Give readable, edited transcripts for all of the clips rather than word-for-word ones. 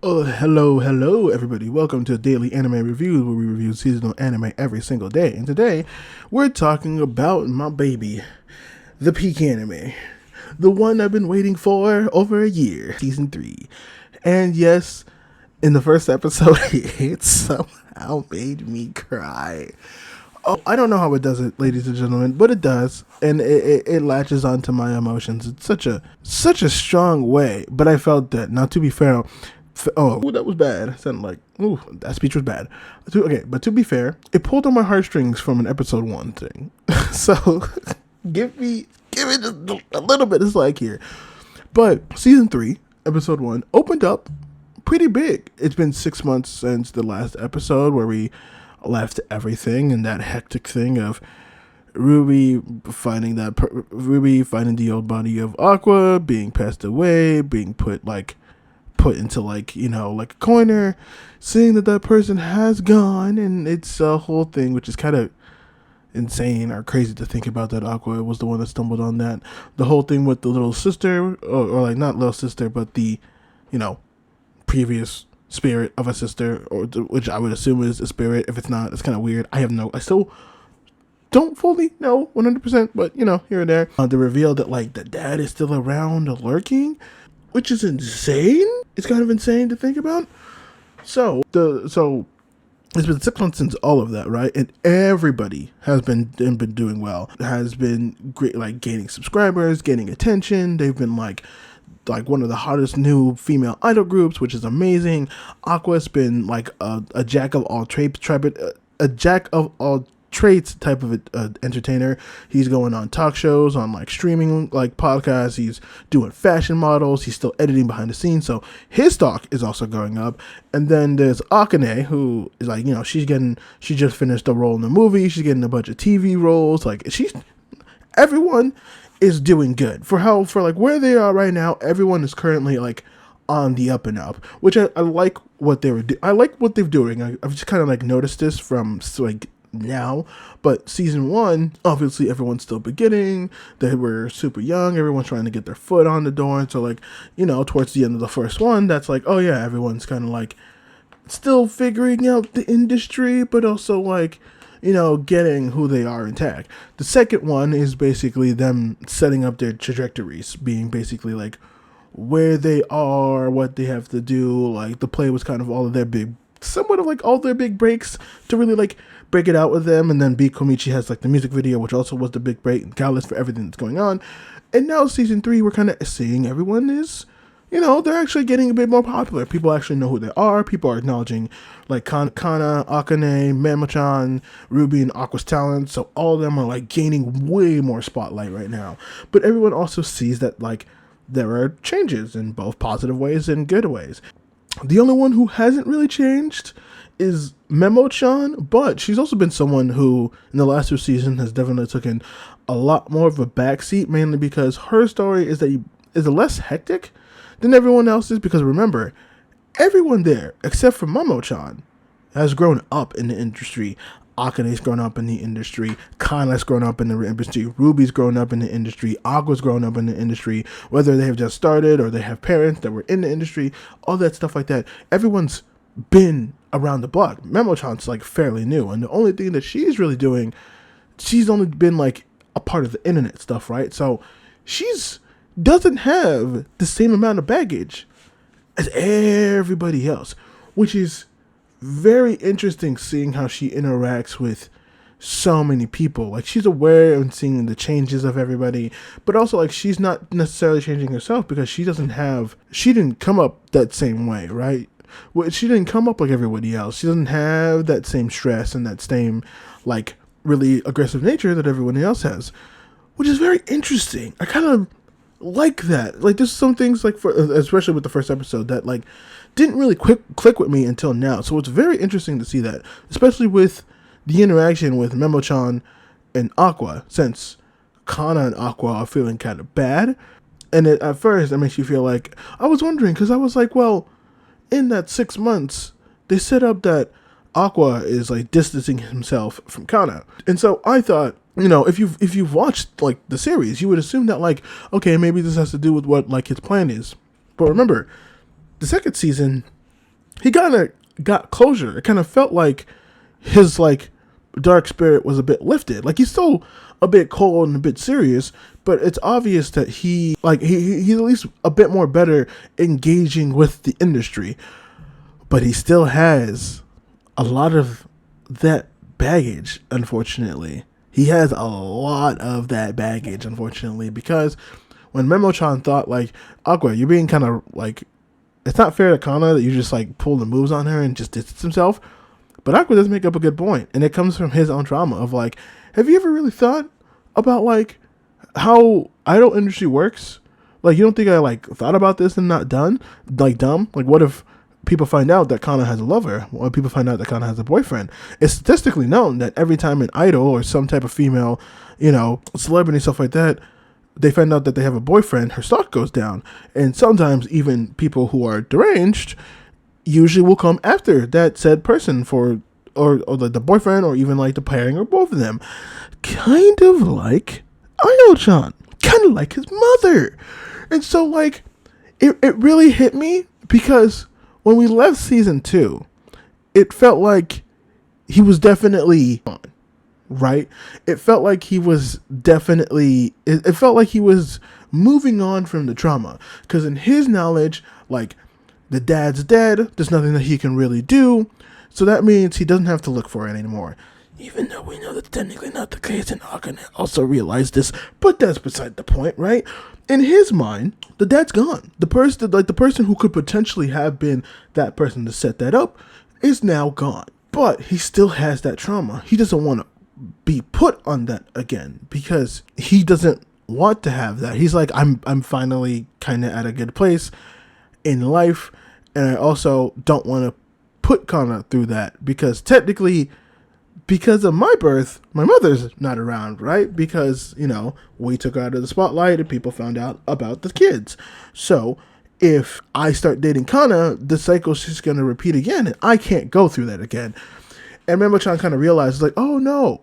Oh, hello, everybody. Welcome to Daily Anime Reviews, where we review seasonal anime every single day. And today, we're talking about my baby, the peak anime. The one I've been waiting for over a year, season 3. And yes, in the first episode, it somehow made me cry. Oh, I don't know how it does it, ladies and gentlemen, but it does, and it latches onto my emotions. It's such a strong way, but I felt that. Now, to be fair, that was bad. It sounded like, that speech was bad. Okay, but to be fair, it pulled on my heartstrings from an episode 1 thing. So, give it a little bit of slack here. But season 3, episode 1, opened up pretty big. It's been 6 months since the last episode where we left everything and that hectic thing of Ruby finding the old body of Aqua, being passed away, being put into a corner, seeing that person has gone, and it's a whole thing which is kind of insane or crazy to think about, that Aqua was the one that stumbled on that. The whole thing with the little sister, or like not little sister, but the previous spirit of a sister, or which I would assume is a spirit. If it's not, it's kind of weird. I still don't fully know 100%, but here and there. The reveal that the dad is still around lurking, which is insane. It's kind of insane to think about. So it's been 6 months since all of that, right? And everybody has been doing well. Has been great, gaining subscribers, gaining attention. They've been like one of the hottest new female idol groups, which is amazing. Aqua's been a jack of all trades, type of entertainer. He's going on talk shows, on streaming podcasts. He's doing fashion models. He's still editing behind the scenes, so his stock is also going up. And then there's Akane, who is she just finished a role in the movie. She's getting a bunch of TV roles. Everyone is doing good for where they are right now. Everyone is currently on the up and up, which I like what they were I like what they're doing. I've just kind of noticed this from now, but season 1, obviously everyone's still beginning. They were super young. Everyone's trying to get their foot on the door. And so towards the end of the first one, that's everyone's kind of still figuring out the industry, but also getting who they are intact. The second one is basically them setting up their trajectories, being basically where they are, what they have to do. The play was kind of all of their big, somewhat of all their big breaks to really break it out with them. And then Beat Komichi has the music video, which also was the big break and catalyst for everything that's going on. And now season 3, we're kind of seeing everyone is, they're actually getting a bit more popular. People actually know who they are. People are acknowledging Kana, Akane, Mamo-chan, Ruby, and Aqua's talent. So all of them are gaining way more spotlight right now. But everyone also sees that there are changes in both positive ways and good ways. The only one who hasn't really changed is Mamo-chan, but she's also been someone who in the last 2 seasons has definitely taken a lot more of a backseat, mainly because her story is less hectic than everyone else's. Because remember, everyone there except for Mamo-chan has grown up in the industry. Akane's grown up in the industry. Kana's grown up in the industry. Ruby's grown up in the industry. Aqua's grown up in the industry. Whether they have just started or they have parents that were in the industry, all that stuff like that. Everyone's been around the block. Mamo-chan's fairly new, and the only thing that she's really doing, she's only been a part of the internet stuff, right? So she's doesn't have the same amount of baggage as everybody else, which is very interesting, seeing how she interacts with so many people. She's aware and seeing the changes of everybody, but also she's not necessarily changing herself, because she didn't come up that same way, right? Well, she didn't come up like everybody else. She doesn't have that same stress and that same really aggressive nature that everyone else has, which is very interesting. I kind of like that. There's some things especially with the first episode that didn't really click with me until now. So it's very interesting to see that, especially with the interaction with Mamo-chan and Aqua, since Kana and Aqua are feeling kind of bad. And at first it makes you feel I was wondering, because I was well, in that 6 months they set up that Aqua is distancing himself from Kana. And so I thought, if you've watched the series, you would assume that okay, maybe this has to do with what his plan is. But remember, the second season he kind of got closure. It kind of felt like his like dark spirit was a bit lifted. Like he's still a bit cold and a bit serious, but it's obvious that he's at least a bit more better engaging with the industry. But he still has a lot of that baggage, unfortunately. He has a lot of that baggage, unfortunately, because when Memo-chan thought, like, Aqua, you're being kind of, like, it's not fair to Kana that you just, like, pull the moves on her and just distance himself. But Aqua does make up a good point, and it comes from his own trauma of, like, have you ever really thought about, like, how idol industry works? Like, you don't think I, like, thought about this and not done? Like, dumb? Like, what if people find out that Kana has a lover, or people find out that Kana has a boyfriend? It's statistically known that every time an idol or some type of female, celebrity, stuff like that, they find out that they have a boyfriend, her stock goes down. And sometimes even people who are deranged usually will come after that said person for, or the boyfriend, or even like the pairing, or both of them. Kind of like Ayo-chan. Kind of like his mother. And so like, it really hit me because when we left season 2, it felt like he was definitely on, right? It felt like he was definitely, it felt like he was moving on from the trauma. Because in his knowledge, like, the dad's dead, there's nothing that he can really do. So that means he doesn't have to look for it anymore. Even though we know that's technically not the case, and Akane also realized this, but that's beside the point, right? In his mind, the dad's gone. The person who could potentially have been that person to set that up is now gone. But he still has that trauma. He doesn't want to be put on that again because he doesn't want to have that. He's like, I'm finally kind of at a good place in life, and I also don't want to put Kana through that because technically, because of my birth, my mother's not around, right? Because, we took her out of the spotlight and people found out about the kids. So if I start dating Kana, the cycle's just going to repeat again, and I can't go through that again. And Memo-chan kind of realized, like, oh no.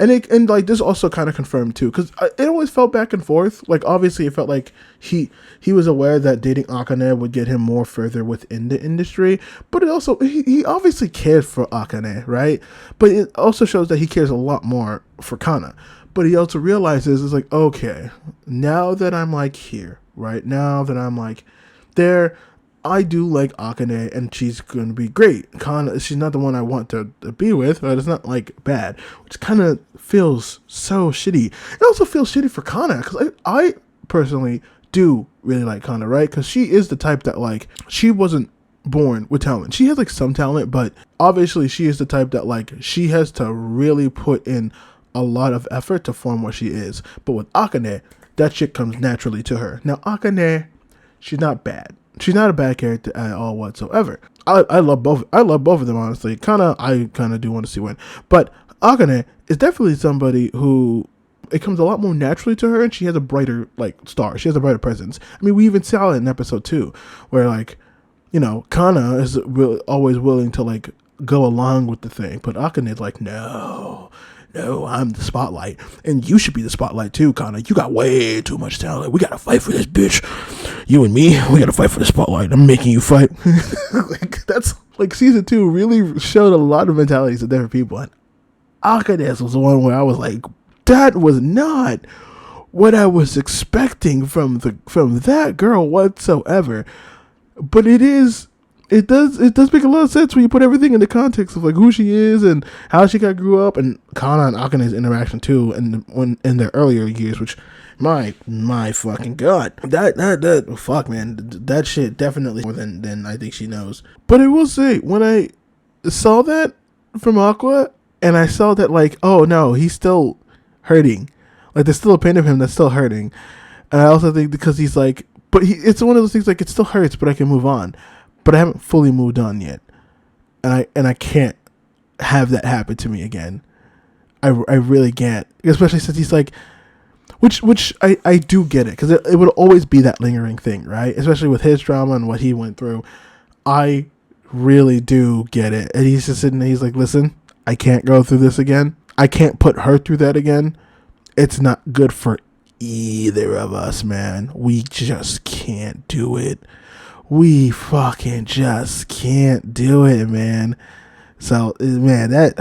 And like this also kind of confirmed too, because it always felt back and forth. Like obviously it felt like he was aware that dating Akane would get him more further within the industry, but it also he obviously cared for Akane, right? But it also shows that he cares a lot more for Kana. But he also realizes it's like, okay, now that I'm like here, right? Now that I'm like there, I do like Akane, and she's going to be great. Kana, she's not the one I want to be with, but it's not, like, bad, which kind of feels so shitty. It also feels shitty for Kana, because I personally do really like Kana, right? Because she is the type that, like, she wasn't born with talent. She has, like, some talent, but obviously she is the type that, like, she has to really put in a lot of effort to form what she is. But with Akane, that shit comes naturally to her. Now, Akane, she's not bad. She's not a bad character at all whatsoever. I love both. I love both of them, honestly. I kind of do want to see win. But Akane is definitely somebody who it comes a lot more naturally to her, and she has a brighter star. She has a brighter presence. I mean, we even saw it in episode 2, where Kana is always willing to go along with the thing, but Akane is like, no, I'm the spotlight, and you should be the spotlight too, Kana. You got way too much talent. We gotta fight for this, bitch. You and me, we gotta fight for the spotlight. I'm making you fight. That's season 2 really showed a lot of mentalities of different people, and Akane's was the one where I was like, that was not what I was expecting from that girl whatsoever. But it does make a lot of sense when you put everything in the context of who she is and how she grew up, and Kana and Akane's interaction too, and when in their earlier years, which my fucking god, that fuck, man, that shit definitely more than I think she knows. But I will say, when I saw that from Aqua, and I saw that oh no, he's still hurting, there's still a pain of him that's still hurting, and I also think because he's but it's one of those things it still hurts, but I can move on. But I haven't fully moved on yet, and I can't have that happen to me again. I really can't, especially since he's which I do get it, because it would always be that lingering thing, right? Especially with his trauma and what he went through. I really do get it, and he's just sitting there. He's like, listen, I can't go through this again. I can't put her through that again. It's not good for either of us, man. We just can't do it. we fucking just can't do it, man. So, man, that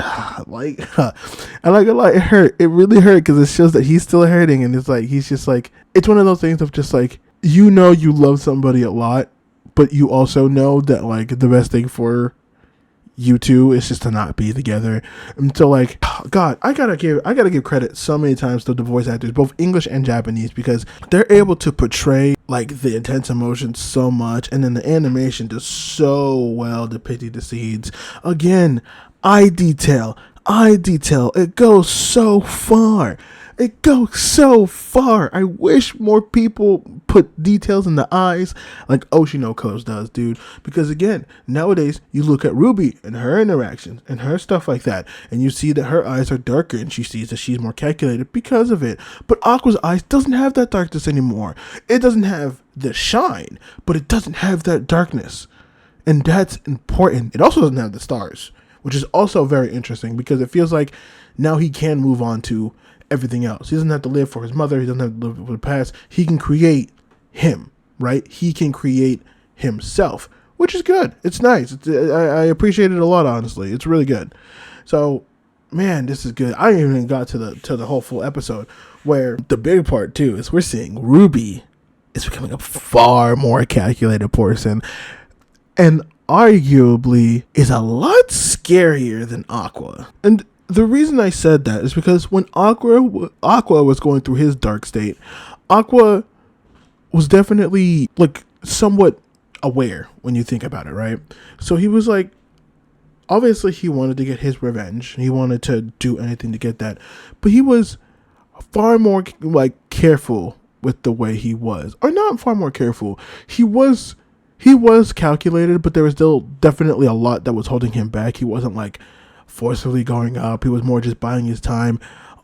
like, I like a lot. It hurt. It really hurt because it shows that he's still hurting, and it's like he's just like, it's one of those things of just like, you know, you love somebody a lot, but you also know that like the best thing for you two is just to not be together. And so like, God, I gotta give credit so many times to the voice actors, both English and Japanese, because they're able to portray like the intense emotions so much, and then the animation does so well depicting the scenes. Again, eye detail, it goes so far. It goes so far. I wish more people put details in the eyes like Oshi no Ko's does, dude. Because again, nowadays you look at Ruby and her interactions and her stuff like that, and you see that her eyes are darker, and she sees that she's more calculated because of it. But Aqua's eyes doesn't have that darkness anymore. It doesn't have the shine, but it doesn't have that darkness. And that's important. It also doesn't have the stars, which is also very interesting because it feels like now he can move on to everything else. He doesn't have to live for his mother. He doesn't have to live for the past. He can create him, right? He can create himself, which is good. It's nice. I appreciate it a lot, honestly. It's really good. So, man, this is good. I even got to the whole full episode where the big part too is we're seeing Ruby is becoming a far more calculated person, and arguably is a lot scarier than Aqua. And the reason I said that is because when Aqua was going through his dark state, Aqua was definitely like somewhat aware when you think about it, right? So he was like, obviously he wanted to get his revenge. He wanted to do anything to get that, but he was far more like careful with the way he was, or not far more careful. He was calculated, but there was still definitely a lot that was holding him back. He wasn't like forcefully going up. He was more just buying his time.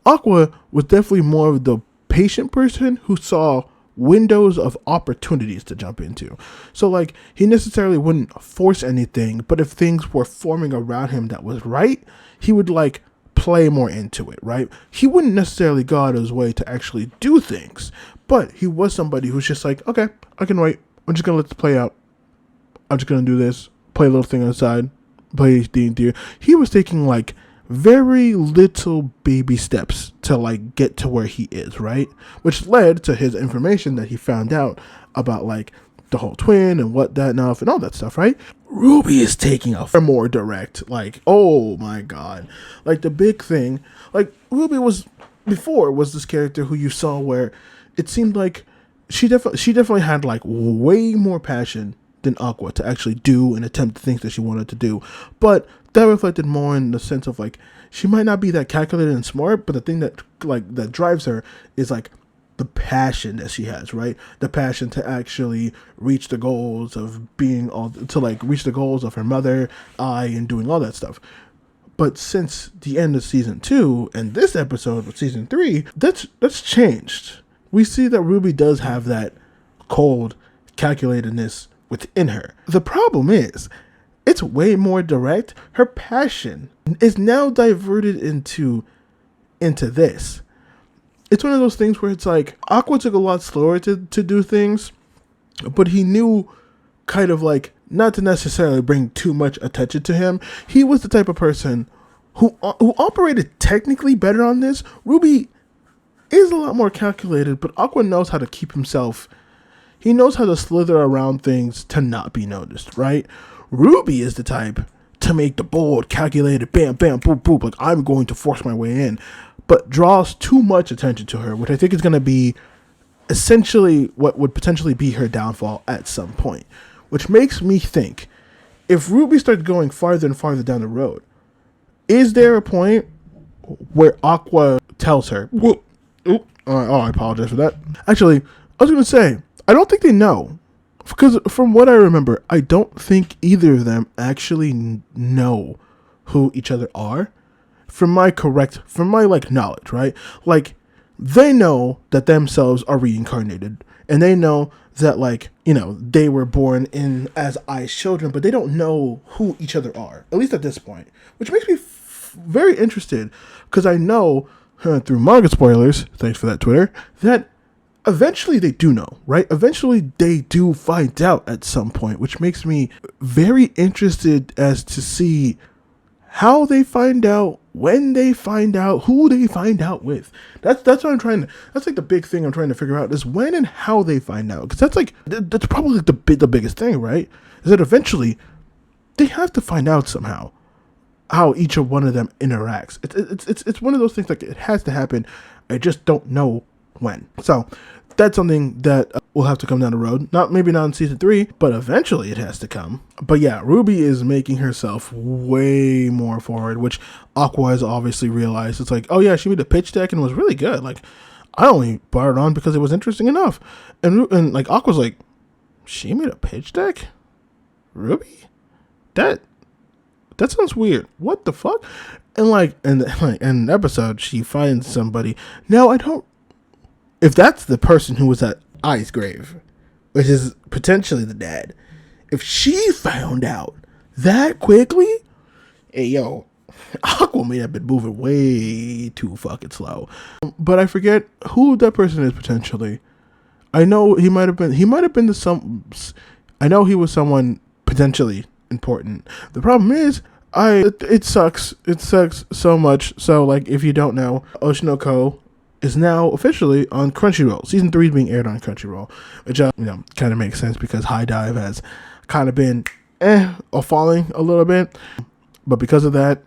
Aqua was definitely more of the patient person who saw windows of opportunities to jump into. So like he necessarily wouldn't force anything, but if things were forming around him that was right, he would like play more into it, right? He wouldn't necessarily go out of his way to actually do things, but he was somebody who's just like, okay, I can wait. I'm just gonna let this play out. I'm just gonna do this, play a little thing on the side, play D&D. He was taking like very little baby steps to like get to where he is, right? Which led to his information that he found out about like the whole twin and what that and all that stuff, right? Ruby is taking a far more direct, like, oh my God. Like the big thing, like Ruby was this character who you saw where it seemed like she definitely had like way more passion than Aqua to actually do and attempt the things that she wanted to do. But that reflected more in the sense of like, she might not be that calculated and smart, but the thing that like that drives her is like the passion that she has, right? The passion to actually reach the goals of being reach the goals of her mother, and doing all that stuff. But since the end of season 2 and this episode of season 3, that's changed. We see that Ruby does have that cold calculatedness within her. The problem is, it's way more direct. Her passion is now diverted into this. It's one of those things where it's like Aqua took a lot slower to do things, but he knew kind of like not to necessarily bring too much attention to him. He was the type of person who operated technically better on this. Ruby is a lot more calculated, but Aqua knows how to keep himself. He knows how to slither around things to not be noticed, right? Ruby is the type to make the bold, calculated, bam, bam, boop, boop, like I'm going to force my way in, but draws too much attention to her, which I think is going to be essentially what would potentially be her downfall at some point, which makes me think if Ruby starts going farther and farther down the road, is there a point where Aqua tells her, I apologize for that. Actually, I was going to say, I don't think they know. Because from what I remember, I don't think either of them actually know who each other are. From my like knowledge, right? Like they know that themselves are reincarnated, and they know that like, you know, they were born in as I's children, but they don't know who each other are, at least at this point, which makes me very interested because I know through manga spoilers, thanks for that Twitter, that eventually they do know, right? Eventually they do find out at some point, which makes me very interested as to see how they find out, when they find out, who they find out with. That's what I'm trying to. That's like the big thing I'm trying to figure out is when and how they find out, because that's probably like the biggest thing, right? Is that eventually they have to find out somehow how each of one of them interacts. It's one of those things, like, it has to happen. I just don't know when. So that's something that will have to come down the road. Maybe not in season 3, but eventually it has to come. But yeah, Ruby is making herself way more forward, which Aqua has obviously realized. It's like, oh yeah, she made a pitch deck and it was really good. Like, I only brought it on because it was interesting enough. And like, Aqua's like, she made a pitch deck? Ruby? That sounds weird. What the fuck? And like, in an episode, she finds somebody. Now, if that's the person who was at Ai's grave, which is potentially the dad, if she found out that quickly, hey yo, Aqua may have been moving way too fucking slow. But I forget who that person is potentially. I know he might have been I know he was someone potentially important. The problem is, it sucks. It sucks so much. So, like, if you don't know, Oshinoko is now officially on Crunchyroll. Season 3 is being aired on Crunchyroll, which kind of makes sense because High Dive has kind of been or falling a little bit. But because of that,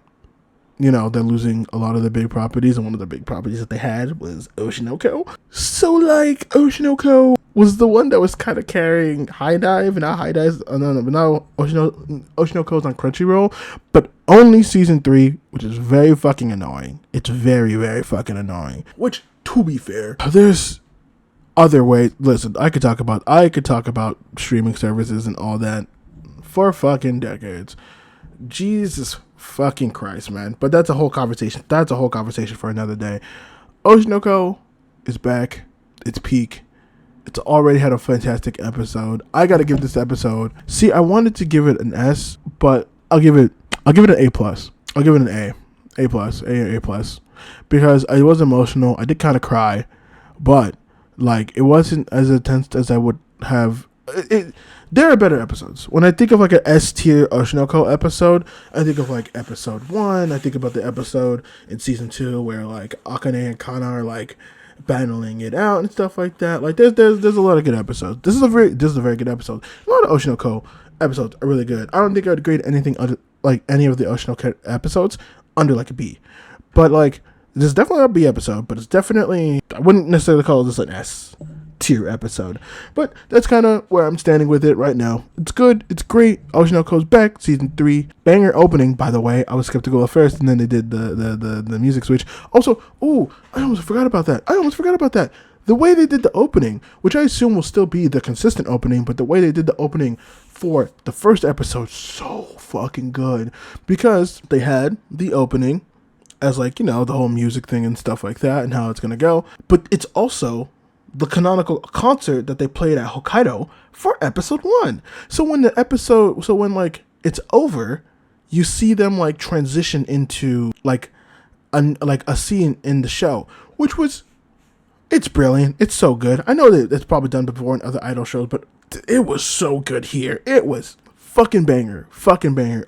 they're losing a lot of the big properties, and one of the big properties that they had was Oshinoko. So, like, Oshinoko was the one that was kind of carrying High Dive, and now High Dive's but now Oshinoko's on Crunchyroll, but only season 3, which is very fucking annoying. It's very, very fucking annoying. Which, to be fair, there's other ways. Listen, I could talk about streaming services and all that for fucking decades. Jesus fucking Christ, man. But that's a whole conversation. That's a whole conversation for another day. Oshinoko is back. It's peak. It's already had a fantastic episode. I gotta give this episode. See, I wanted to give it an S, but I'll give it an A plus. I'll give it an A plus, A plus, because I was emotional. I did kind of cry, but like, it wasn't as intense as I would have. There are better episodes. When I think of like an S tier Oshinoko episode, I think of like episode 1. I think about the episode in season 2 where like Akane and Kana are like battling it out and stuff like that. Like, there's a lot of good episodes. This is a very good episode. A lot of Oshinoko episodes are really good. I don't think I'd grade anything under, like, any of the Oshinoko episodes under like a B. But like, this is definitely a B episode, but it's definitely, I wouldn't necessarily call this an S tier episode. But that's kind of where I'm standing with it right now. It's good. It's great. Oshinoko's back. Season 3. Banger opening, by the way. I was skeptical at first, and then they did the music switch. Also, I almost forgot about that. The way they did the opening, which I assume will still be the consistent opening, but the way they did the opening for the first episode, so fucking good. Because they had the opening as like, the whole music thing and stuff like that and how it's going to go. But it's also the canonical concert that they played at Hokkaido for episode 1. So when like it's over, you see them like transition into like a scene in the show, which was, it's brilliant. It's so good. I know that it's probably done before in other idol shows, but it was so good here. It was fucking banger.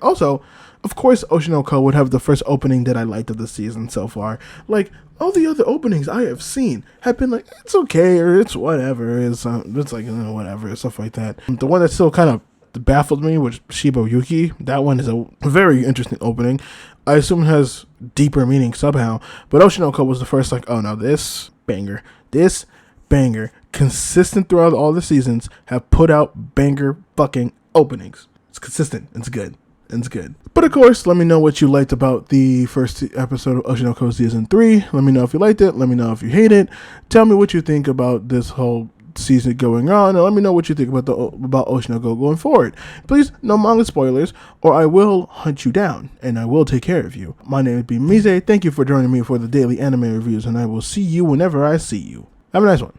Also, of course, Oshinoko would have the first opening that I liked of the season so far. Like, all the other openings I have seen have been like, it's okay, or it's whatever, it's like, whatever, stuff like that. The one that still kind of baffled me was Shibo Yuki. That one is a very interesting opening. I assume it has deeper meaning somehow, but Oshinoko was the first, like, oh no, this banger, consistent throughout all the seasons, have put out banger fucking openings. It's consistent, it's good. But of course, let me know what you liked about the first episode of Oshinoko Season 3. Let me know if you liked it. Let me know if you hate it. Tell me what you think about this whole season going on, and let me know what you think about Oshinoko going forward. Please, no manga spoilers, or I will hunt you down, and I will take care of you. My name is Mize. Thank you for joining me for the daily anime reviews, and I will see you whenever I see you. Have a nice one.